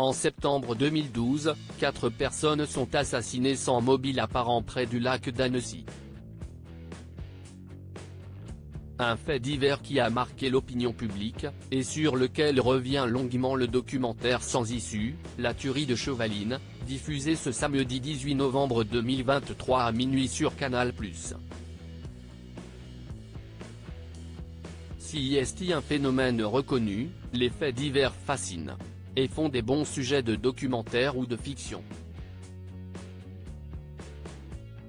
En septembre 2012, 4 personnes sont assassinées sans mobile apparent près du lac d'Annecy. Un fait divers qui a marqué l'opinion publique, et sur lequel revient longuement le documentaire Sans issue, la tuerie de Chevaline, diffusé ce samedi 18 novembre 2023 à minuit sur Canal+. Si est un phénomène reconnu, les faits divers fascinent. Et font des bons sujets de documentaire ou de fiction.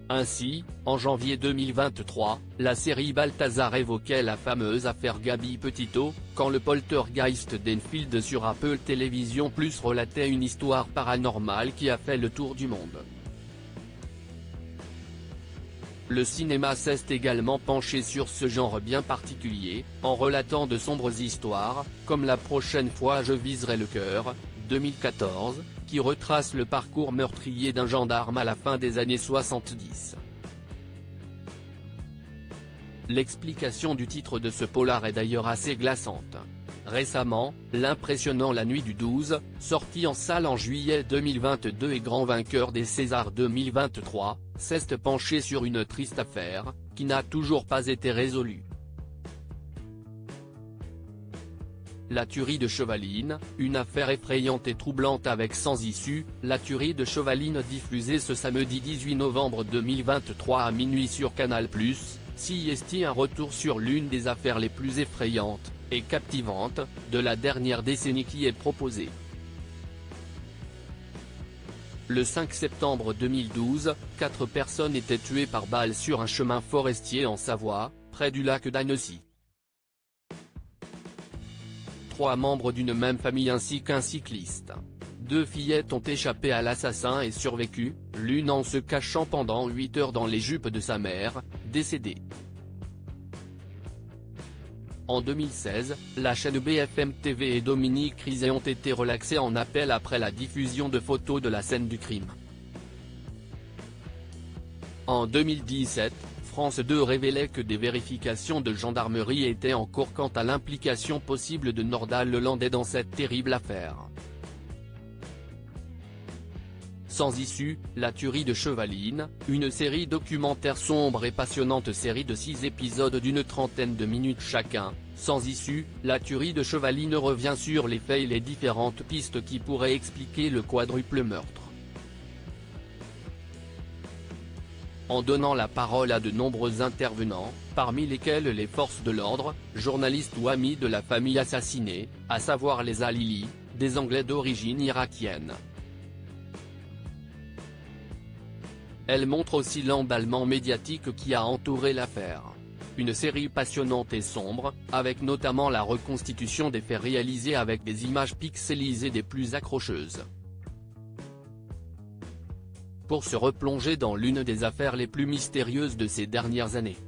Ainsi, en janvier 2023, la série Balthazar évoquait la fameuse affaire Gabi Petito, quand le poltergeist d'Enfield sur Apple TV+ relatait une histoire paranormale qui a fait le tour du monde. Le cinéma s'est également penché sur ce genre bien particulier, en relatant de sombres histoires, comme La prochaine fois je viserai le cœur, 2014, qui retrace le parcours meurtrier d'un gendarme à la fin des années 70. L'explication du titre de ce polar est d'ailleurs assez glaçante. Récemment, l'impressionnant La Nuit du 12, sorti en salle en juillet 2022 et grand vainqueur des Césars 2023, s'est penché sur une triste affaire, qui n'a toujours pas été résolue. La tuerie de Chevaline, une affaire effrayante et troublante avec sans issue, la tuerie de Chevaline diffusée ce samedi 18 novembre 2023 à minuit sur Canal+, si est un retour sur l'une des affaires les plus effrayantes et captivantes de la dernière décennie qui est proposée. Le 5 septembre 2012, 4 personnes étaient tuées par balle sur un chemin forestier en Savoie, près du lac d'Annecy. 3 membres d'une même famille ainsi qu'un cycliste. 2 fillettes ont échappé à l'assassin et survécu, l'une en se cachant pendant 8 heures dans les jupes de sa mère, décédée. En 2016, la chaîne BFM TV et Dominique Rizet ont été relaxés en appel après la diffusion de photos de la scène du crime. En 2017, France 2 révélait que des vérifications de gendarmerie étaient en cours quant à l'implication possible de Nordal Lelandais dans cette terrible affaire. Sans issue, la tuerie de Chevaline, une série documentaire sombre et passionnante série de 6 épisodes d'une trentaine de minutes chacun. Sans issue, la tuerie de Chevaline revient sur les faits et les différentes pistes qui pourraient expliquer le quadruple meurtre. En donnant la parole à de nombreux intervenants, parmi lesquels les forces de l'ordre, journalistes ou amis de la famille assassinée, à savoir les Halili, des Anglais d'origine irakienne. Elle montre aussi l'emballement médiatique qui a entouré l'affaire. Une série passionnante et sombre, avec notamment la reconstitution des faits réalisés avec des images pixelisées des plus accrocheuses. Pour se replonger dans l'une des affaires les plus mystérieuses de ces dernières années.